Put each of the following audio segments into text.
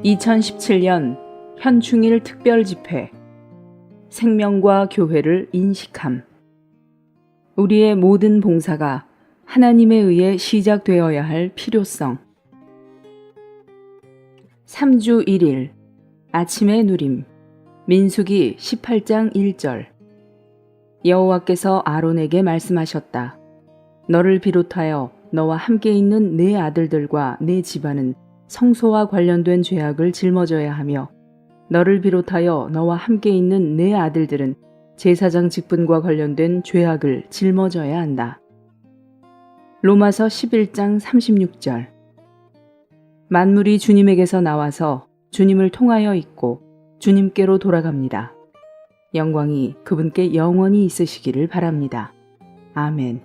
2017년 현충일 특별집회 생명과 교회를 인식함. 우리의 모든 봉사가 하나님에 의해 시작되어야 할 필요성. 3주 1일 아침의 누림. 민수기 18장 1절. 여호와께서 아론에게 말씀하셨다. 너를 비롯하여 너와 함께 있는 네 아들들과 네 집안은 성소와 관련된 죄악을 짊어져야 하며 너를 비롯하여 너와 함께 있는 네 아들들은 제사장 직분과 관련된 죄악을 짊어져야 한다. 로마서 11장 36절. 만물이 주님에게서 나와서 주님을 통하여 있고 주님께로 돌아갑니다. 영광이 그분께 영원히 있으시기를 바랍니다. 아멘.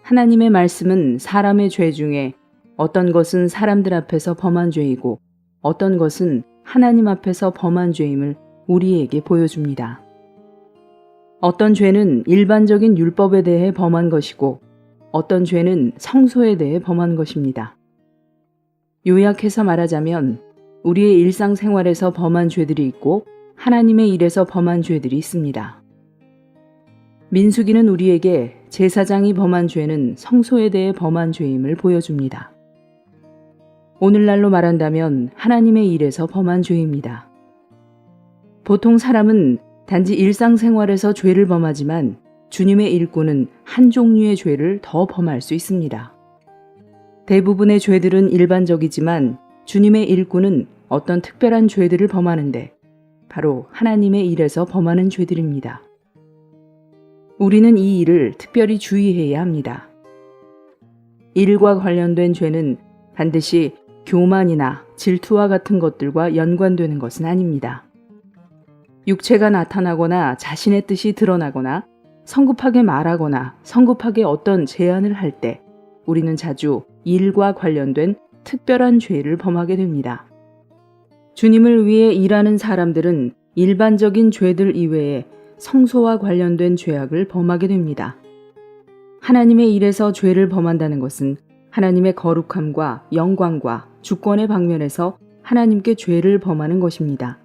하나님의 말씀은 사람의 죄 중에 어떤 것은 사람들 앞에서 범한 죄이고 어떤 것은 하나님 앞에서 범한 죄임을 우리에게 보여줍니다. 어떤 죄는 일반적인 율법에 대해 범한 것이고 어떤 죄는 성소에 대해 범한 것입니다. 요약해서 말하자면 우리의 일상생활에서 범한 죄들이 있고 하나님의 일에서 범한 죄들이 있습니다. 민수기는 우리에게 제사장이 범한 죄는 성소에 대해 범한 죄임을 보여줍니다. 오늘날로 말한다면 하나님의 일에서 범한 죄입니다. 보통 사람은 단지 일상생활에서 죄를 범하지만 주님의 일꾼은 한 종류의 죄를 더 범할 수 있습니다. 대부분의 죄들은 일반적이지만 주님의 일꾼은 어떤 특별한 죄들을 범하는데 바로 하나님의 일에서 범하는 죄들입니다. 우리는 이 일을 특별히 주의해야 합니다. 일과 관련된 죄는 반드시 교만이나 질투와 같은 것들과 연관되는 것은 아닙니다. 육체가 나타나거나 자신의 뜻이 드러나거나 성급하게 말하거나 성급하게 어떤 제안을 할 때 우리는 자주 일과 관련된 특별한 죄를 범하게 됩니다. 주님을 위해 일하는 사람들은 일반적인 죄들 이외에 성소와 관련된 죄악을 범하게 됩니다. 하나님의 일에서 죄를 범한다는 것은 하나님의 거룩함과 영광과 주권의 방면에서 하나님께 죄를 범하는 것입니다.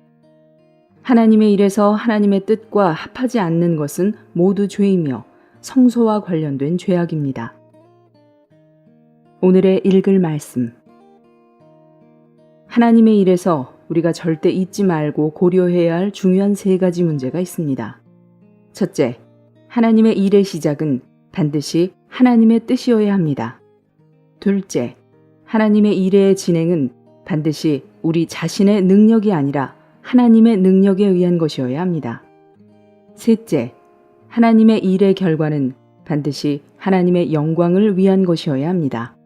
하나님의 일에서 하나님의 뜻과 합하지 않는 것은 모두 죄이며 성소와 관련된 죄악입니다. 오늘의 읽을 말씀. 하나님의 일에서 우리가 절대 잊지 말고 고려해야 할 중요한 3가지 문제가 있습니다. 첫째, 하나님의 일의 시작은 반드시 하나님의 뜻이어야 합니다. 둘째, 하나님의 일의 진행은 반드시 우리 자신의 능력이 아니라 하나님의 능력에 의한 것이어야 합니다. 셋째, 하나님의 일의 결과는 반드시 하나님의 영광을 위한 것이어야 합니다.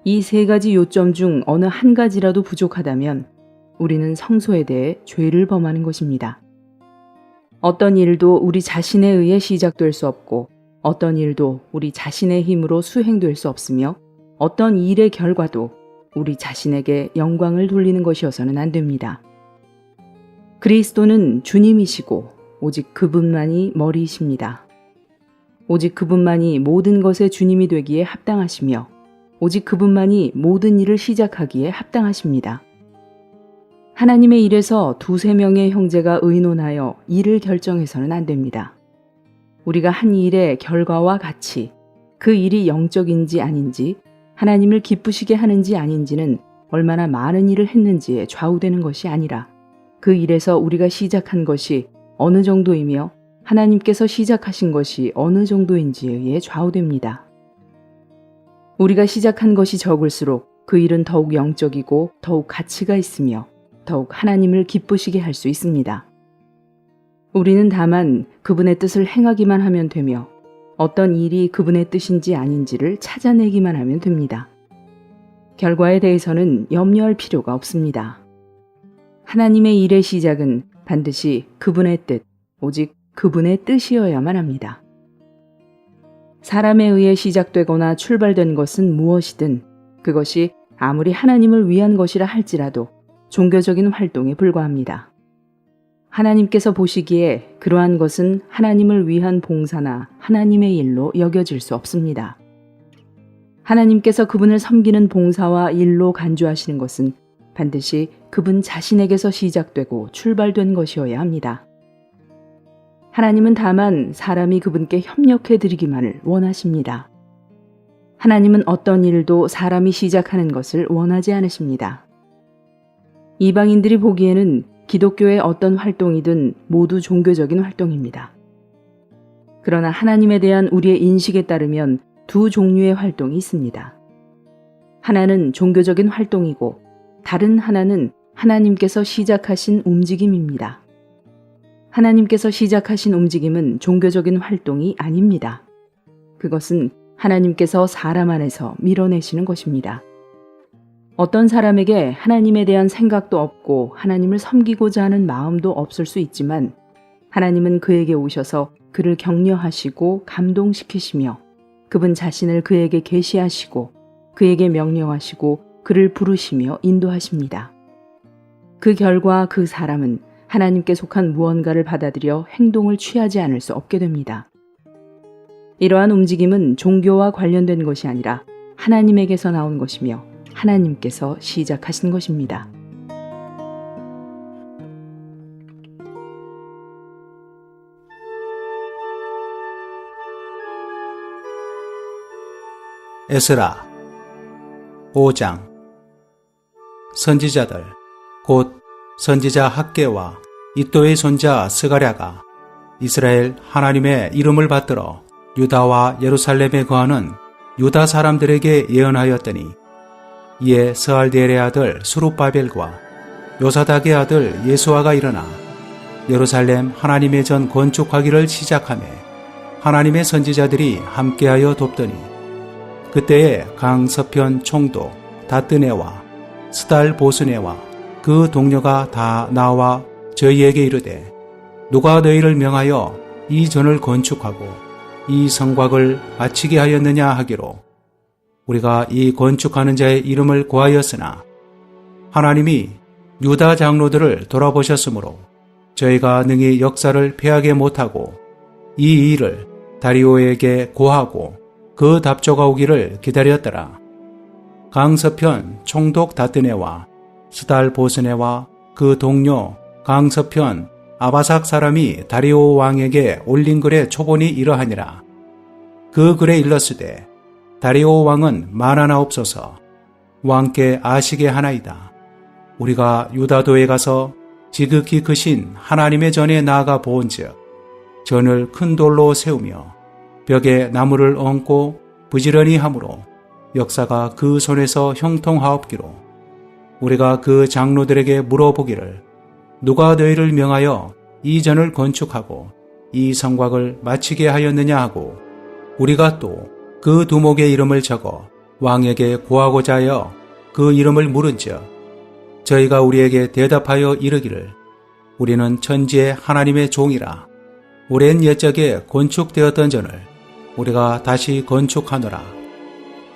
이 3가지 요점 중 어느 한 가지라도 부족하다면 우리는 성소에 대해 죄를 범하는 것입니다. 어떤 일도 우리 자신에 의해 시작될 수 없고 어떤 일도 우리 자신의 힘으로 수행될 수 없으며 어떤 일의 결과도 우리 자신에게 영광을 돌리는 것이어서는 안 됩니다. 그리스도는 주님이시고 오직 그분만이 머리이십니다. 오직 그분만이 모든 것의 주님이 되기에 합당하시며 오직 그분만이 모든 일을 시작하기에 합당하십니다. 하나님의 일에서 2-3명의 형제가 의논하여 일을 결정해서는 안 됩니다. 우리가 한 일의 결과와 같이 그 일이 영적인지 아닌지 하나님을 기쁘시게 하는지 아닌지는 얼마나 많은 일을 했는지에 좌우되는 것이 아니라 그 일에서 우리가 시작한 것이 어느 정도이며 하나님께서 시작하신 것이 어느 정도인지에 의해 좌우됩니다. 우리가 시작한 것이 적을수록 그 일은 더욱 영적이고 더욱 가치가 있으며 더욱 하나님을 기쁘시게 할 수 있습니다. 우리는 다만 그분의 뜻을 행하기만 하면 되며 어떤 일이 그분의 뜻인지 아닌지를 찾아내기만 하면 됩니다. 결과에 대해서는 염려할 필요가 없습니다. 하나님의 일의 시작은 반드시 그분의 뜻, 오직 그분의 뜻이어야만 합니다. 사람에 의해 시작되거나 출발된 것은 무엇이든 그것이 아무리 하나님을 위한 것이라 할지라도 종교적인 활동에 불과합니다. 하나님께서 보시기에 그러한 것은 하나님을 위한 봉사나 하나님의 일로 여겨질 수 없습니다. 하나님께서 그분을 섬기는 봉사와 일로 간주하시는 것은 반드시 그분 자신에게서 시작되고 출발된 것이어야 합니다. 하나님은 다만 사람이 그분께 협력해 드리기만을 원하십니다. 하나님은 어떤 일도 사람이 시작하는 것을 원하지 않으십니다. 이방인들이 보기에는 기독교의 어떤 활동이든 모두 종교적인 활동입니다. 그러나 하나님에 대한 우리의 인식에 따르면 두 종류의 활동이 있습니다. 하나는 종교적인 활동이고 다른 하나는 하나님께서 시작하신 움직임입니다. 하나님께서 시작하신 움직임은 종교적인 활동이 아닙니다. 그것은 하나님께서 사람 안에서 밀어내시는 것입니다. 어떤 사람에게 하나님에 대한 생각도 없고 하나님을 섬기고자 하는 마음도 없을 수 있지만 하나님은 그에게 오셔서 그를 격려하시고 감동시키시며 그분 자신을 그에게 계시하시고 그에게 명령하시고 그를 부르시며 인도하십니다. 그 결과 그 사람은 하나님께 속한 무언가를 받아들여 행동을 취하지 않을 수 없게 됩니다. 이러한 움직임은 종교와 관련된 것이 아니라 하나님에게서 나온 것이며 하나님께서 시작하신 것입니다. 에스라 5장. 선지자들 곧 선지자 학개와 이도의 손자 스가랴가 이스라엘 하나님의 이름을 받들어 유다와 예루살렘에 거하는 유다 사람들에게 예언하였더니 이에 스알디엘의 아들 수룹바벨과 요사닥의 아들 예수아가 일어나 예루살렘 하나님의 전 건축하기를 시작하며 하나님의 선지자들이 함께하여 돕더니 그때에 강 서편 총독 다뜨네와 스달 보스네와 그 동료가 다 나와 저희에게 이르되 누가 너희를 명하여 이 전을 건축하고 이 성곽을 마치게 하였느냐 하기로 우리가 이 건축하는 자의 이름을 고하였으나 하나님이 유다 장로들을 돌아보셨으므로 저희가 능히 역사를 패하게 못하고 이 일을 다리오에게 고하고 그 답조가 오기를 기다렸더라. 강서편 총독 다뜨네와 스달 보스네와 그 동료 강서편 아바삭 사람이 다리오 왕에게 올린 글의 초본이 이러하니라. 그 글에 일렀으되 다리오 왕은 말하나옵소서 왕께 아시게 하나이다. 우리가 유다도에 가서 지극히 크신 하나님의 전에 나아가 보온즉 전을 큰 돌로 세우며 벽에 나무를 얹고 부지런히 함으로 역사가 그 손에서 형통하옵기로 우리가 그 장로들에게 물어보기를 누가 너희를 명하여 이 전을 건축하고 이 성곽을 마치게 하였느냐 하고 우리가 또 그 두목의 이름을 적어 왕에게 고하고자 하여 그 이름을 물은즉 저희가 우리에게 대답하여 이르기를 우리는 천지의 하나님의 종이라 오랜 옛적에 건축되었던 전을 우리가 다시 건축하노라.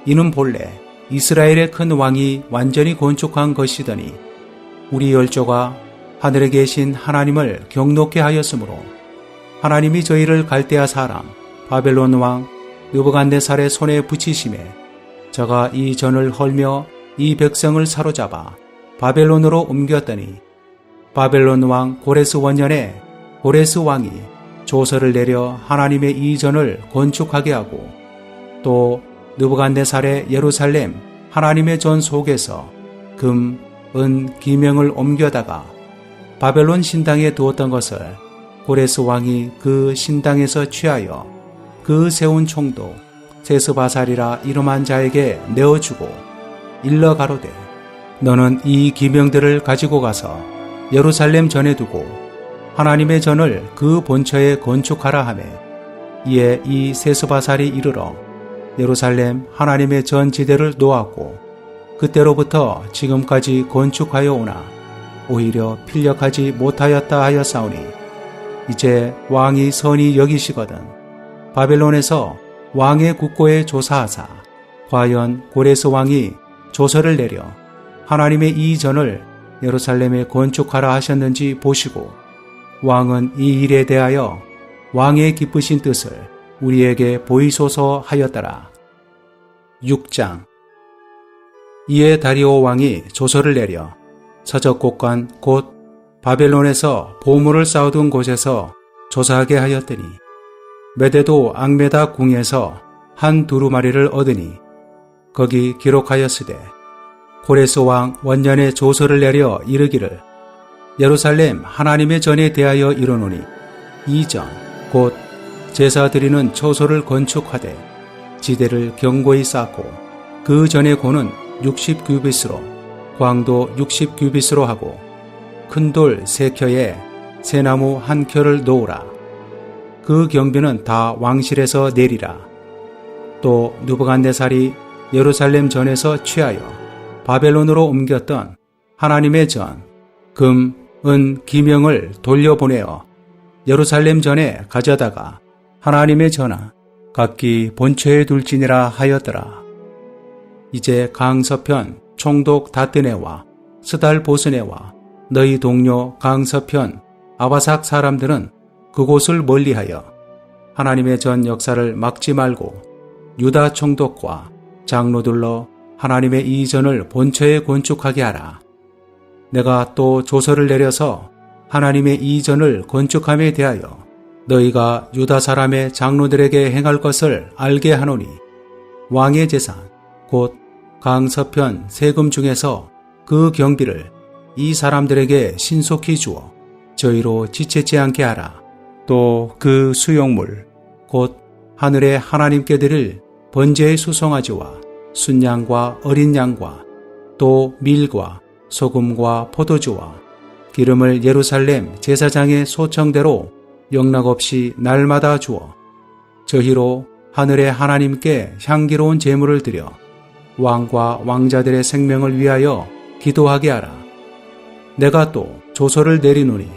이는 본래 이스라엘의 큰 왕이 완전히 건축한 것이더니 우리 열조가 하늘에 계신 하나님을 경노케 하였으므로 하나님이 저희를 갈대아 사람 바벨론 왕 느부갓네살의 손에 붙이심에 저가 이 전을 헐며 이 백성을 사로잡아 바벨론으로 옮겼더니 바벨론 왕 고레스 원년에 고레스 왕이 조서를 내려 하나님의 이 전을 건축하게 하고 또 느부갓네살의 예루살렘 하나님의 전 속에서 금, 은, 기명을 옮겨다가 바벨론 신당에 두었던 것을 고레스 왕이 그 신당에서 취하여 그 세운 총독 세스바살이라 이름한 자에게 내어주고 일러 가로되 너는 이 기명들을 가지고 가서 예루살렘 전에 두고 하나님의 전을 그 본처에 건축하라 하매 이에 이 세스바살이 이르러 예루살렘 하나님의 전 지대를 놓았고 그때로부터 지금까지 건축하여 오나 오히려 필력하지 못하였다 하였사오니 이제 왕이 선히 여기시거든 바벨론에서 왕의 국고에 조사하사 과연 고레스 왕이 조서를 내려 하나님의 이 전을 예루살렘에 건축하라 하셨는지 보시고 왕은 이 일에 대하여 왕의 기쁘신 뜻을 우리에게 보이소서 하였더라. 6장. 이에 다리오 왕이 조서를 내려 서적곡관 곧 바벨론에서 보물을 쌓아둔 곳에서 조사하게 하였더니 메대도 앙메다 궁에서 한 두루마리를 얻으니 거기 기록하였으되 고레스 왕 원년에 조서를 내려 이르기를 예루살렘 하나님의 전에 대하여 이르노니 이전 곧 제사 드리는 처소를 건축하되 지대를 견고히 쌓고 그 전의 고는 60규빗으로 광도 60규빗으로 하고 큰 돌 3켜에 새나무 1켜를 놓으라. 그 경비는 다 왕실에서 내리라. 또 느부갓네살이 예루살렘 전에서 취하여 바벨론으로 옮겼던 하나님의 전, 금, 은, 기명을 돌려보내어 예루살렘 전에 가져다가 하나님의 전하 각기 본처에 둘지니라 하였더라. 이제 강서편 총독 다뜨네와 스달 보스네와 너희 동료 강서편 아바삭 사람들은 그곳을 멀리하여 하나님의 전 역사를 막지 말고 유다 총독과 장로들로 하나님의 이 전을 본처에 건축하게 하라. 내가 또 조서를 내려서 하나님의 이 전을 건축함에 대하여 너희가 유다 사람의 장로들에게 행할 것을 알게 하노니 왕의 재산 곧 강서편 세금 중에서 그 경비를 이 사람들에게 신속히 주어 저희로 지체치 않게 하라. 또 그 수용물 곧 하늘에 하나님께 드릴 번제의 수송아지와 순양과 어린 양과 또 밀과 소금과 포도주와 기름을 예루살렘 제사장의 소청대로 영락없이 날마다 주어 저희로 하늘의 하나님께 향기로운 제물을 드려 왕과 왕자들의 생명을 위하여 기도하게 하라. 내가 또 조서를 내리노니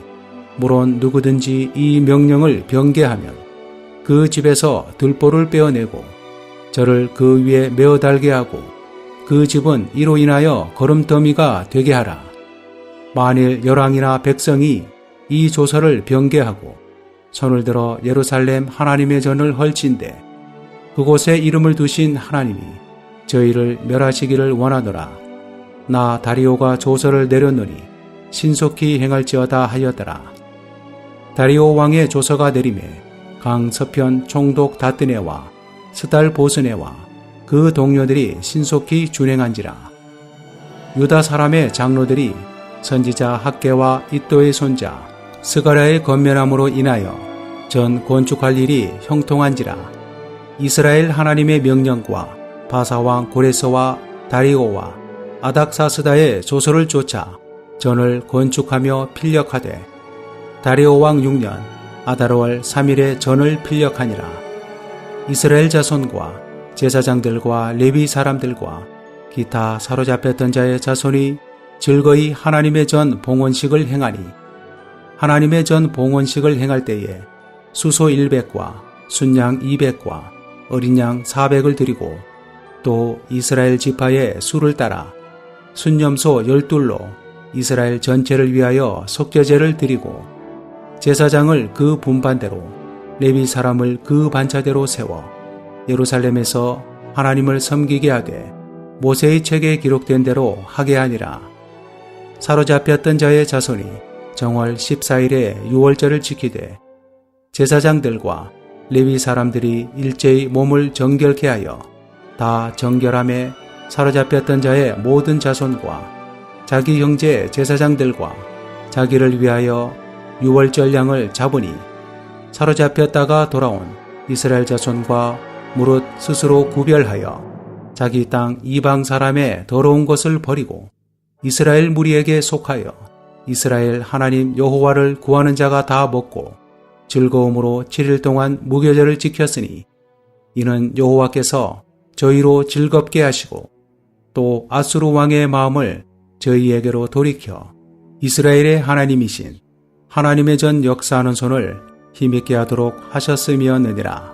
물론 누구든지 이 명령을 변개하면 그 집에서 들보를 빼어내고 저를 그 위에 메어 달게 하고 그 집은 이로 인하여 거름더미가 되게 하라. 만일 열왕이나 백성이 이 조서를 변개하고 손을 들어 예루살렘 하나님의 전을 헐진대 그곳에 이름을 두신 하나님이 저희를 멸하시기를 원하노라. 나 다리오가 조서를 내렸노니 신속히 행할지어다 하였더라. 다리오 왕의 조서가 내림에 강서편 총독 다뜨네와 스달 보스네와 그 동료들이 신속히 준행한지라. 유다 사람의 장로들이 선지자 학개와 이도의 손자 스가랴의 건면함으로 인하여 전 건축할 일이 형통한지라. 이스라엘 하나님의 명령과 바사왕 고레스와 다리오와 아닥사스다의 조서를 쫓아 전을 건축하며 필력하되 다리오 왕 6년 아달월 3일에 전을 필력하니라. 이스라엘 자손과 제사장들과 레위 사람들과 기타 사로잡혔던 자의 자손이 즐거이 하나님의 전 봉헌식을 행하니 하나님의 전 봉헌식을 행할 때에 수소 100과 순양 200과 어린 양 400을 드리고 또 이스라엘 지파의 수를 따라 순념소 12로 이스라엘 전체를 위하여 속죄제를 드리고 제사장을 그 분반대로 레위 사람을 그 반차대로 세워 예루살렘에서 하나님을 섬기게 하되 모세의 책에 기록된 대로 하게 하니라. 사로잡혔던 자의 자손이 정월 14일에 유월절을 지키되 제사장들과 레위 사람들이 일제히 몸을 정결케 하여 다 정결함에 사로잡혔던 자의 모든 자손과 자기 형제 제사장들과 자기를 위하여 유월절 양을 잡으니 사로잡혔다가 돌아온 이스라엘 자손과 무릇 스스로 구별하여 자기 땅 이방 사람의 더러운 것을 버리고 이스라엘 무리에게 속하여 이스라엘 하나님 여호와를 구하는 자가 다 먹고 즐거움으로 7일 동안 무교절을 지켰으니 이는 여호와께서 저희로 즐겁게 하시고 또 아수르 왕의 마음을 저희에게로 돌이켜 이스라엘의 하나님이신 하나님의 전 역사하는 손을 힘있게 하도록 하셨음이었느니라.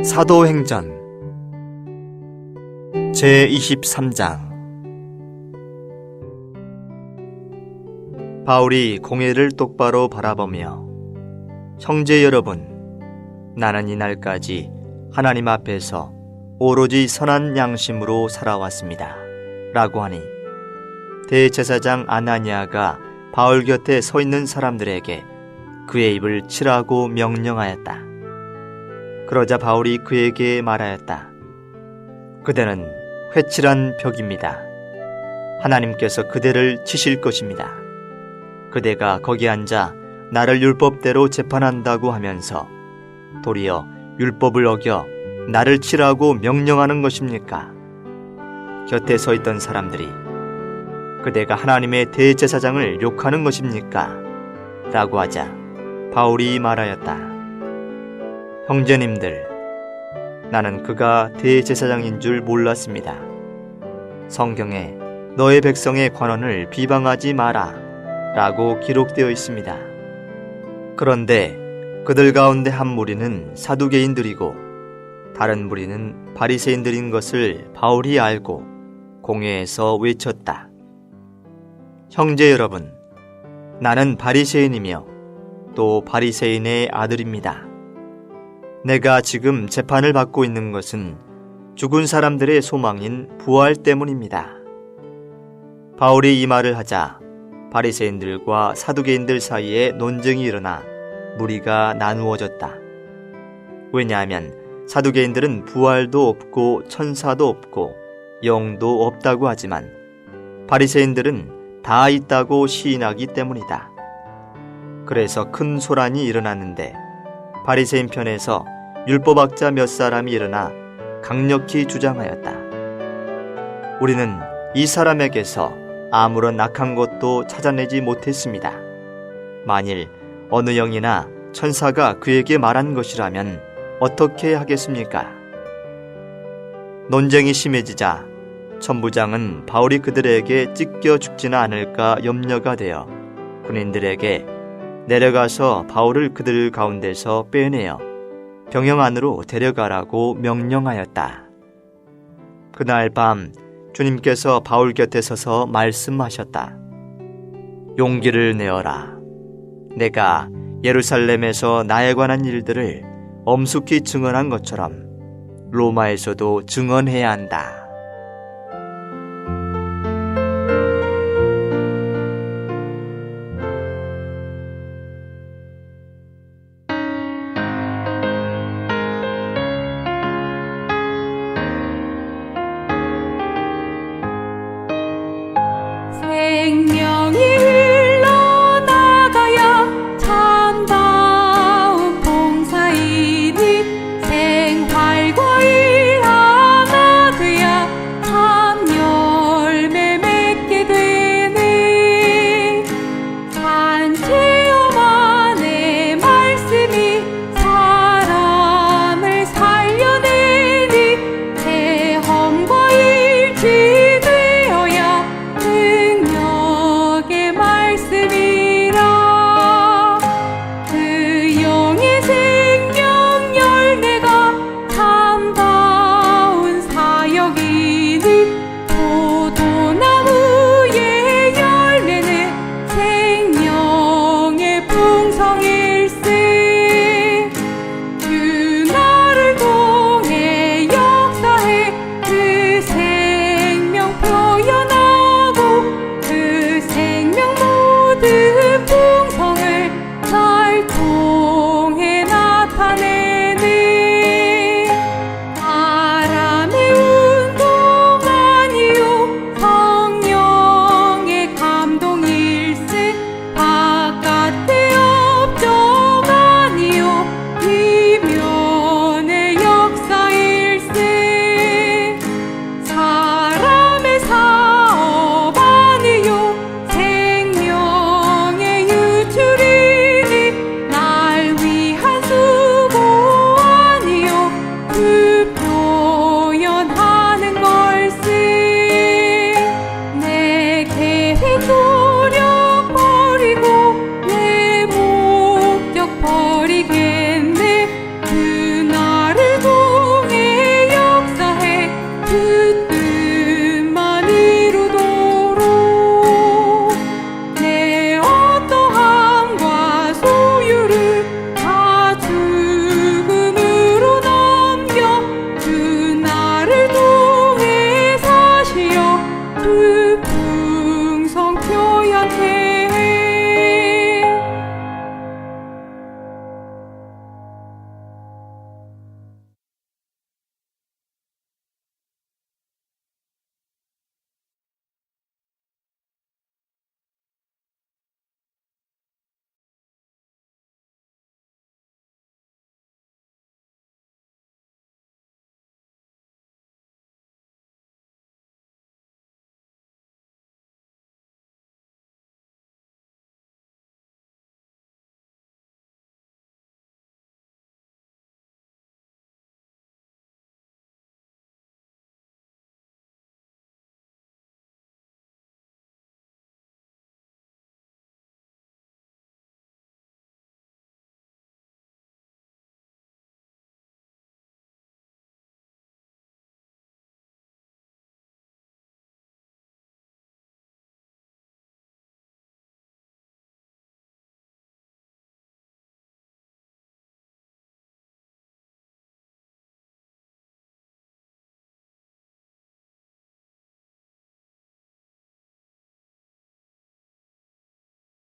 사도행전 제23장 바울이 공회를 똑바로 바라보며 형제 여러분, 나는 이날까지 하나님 앞에서 오로지 선한 양심으로 살아왔습니다. 라고 하니 대제사장 아나니아가 바울 곁에 서 있는 사람들에게 그의 입을 치라고 명령하였다. 그러자 바울이 그에게 말하였다. 그대는 회칠한 벽입니다. 하나님께서 그대를 치실 것입니다. 그대가 거기 앉아 나를 율법대로 재판한다고 하면서 도리어 율법을 어겨 나를 치라고 명령하는 것입니까? 곁에 서 있던 사람들이 그대가 하나님의 대제사장을 욕하는 것입니까? 라고 하자 바울이 말하였다. 형제님들, 나는 그가 대제사장인 줄 몰랐습니다. 성경에 너의 백성의 관원을 비방하지 마라 라고 기록되어 있습니다. 그런데 그들 가운데 한 무리는 사두개인들이고 다른 무리는 바리새인들인 것을 바울이 알고 공회에서 외쳤다. 형제 여러분, 나는 바리새인이며 또 바리새인의 아들입니다. 내가 지금 재판을 받고 있는 것은 죽은 사람들의 소망인 부활 때문입니다. 바울이 이 말을 하자 바리새인들과 사두개인들 사이에 논쟁이 일어나 무리가 나누어졌다. 왜냐하면 사두개인들은 부활도 없고 천사도 없고 영도 없다고 하지만 바리새인들은 다 있다고 시인하기 때문이다. 그래서 큰 소란이 일어났는데 바리새인 편에서 율법학자 몇 사람이 일어나 강력히 주장하였다. 우리는 이 사람에게서 아무런 악한 것도 찾아내지 못했습니다. 만일 어느 영이나 천사가 그에게 말한 것이라면 어떻게 하겠습니까? 논쟁이 심해지자 천부장은 바울이 그들에게 찢겨 죽지는 않을까 염려가 되어 군인들에게 내려가서 바울을 그들 가운데서 빼내어 병영 안으로 데려가라고 명령하였다. 그날 밤 주님께서 바울 곁에 서서 말씀하셨다. 용기를 내어라. 내가 예루살렘에서 나에 관한 일들을 엄숙히 증언한 것처럼 로마에서도 증언해야 한다. 생명이 흘러나가야 참다운 봉사이니 생활과 일 하나 돼야 참 열매 맺게 되네. 산체험안의 말씀이 사람을 살려내니 체험과 일치되어야 능력의 말씀이라. 그 영의 생명 열매가 참다운 사역이니 포도나무의 열매는 생명의 풍성이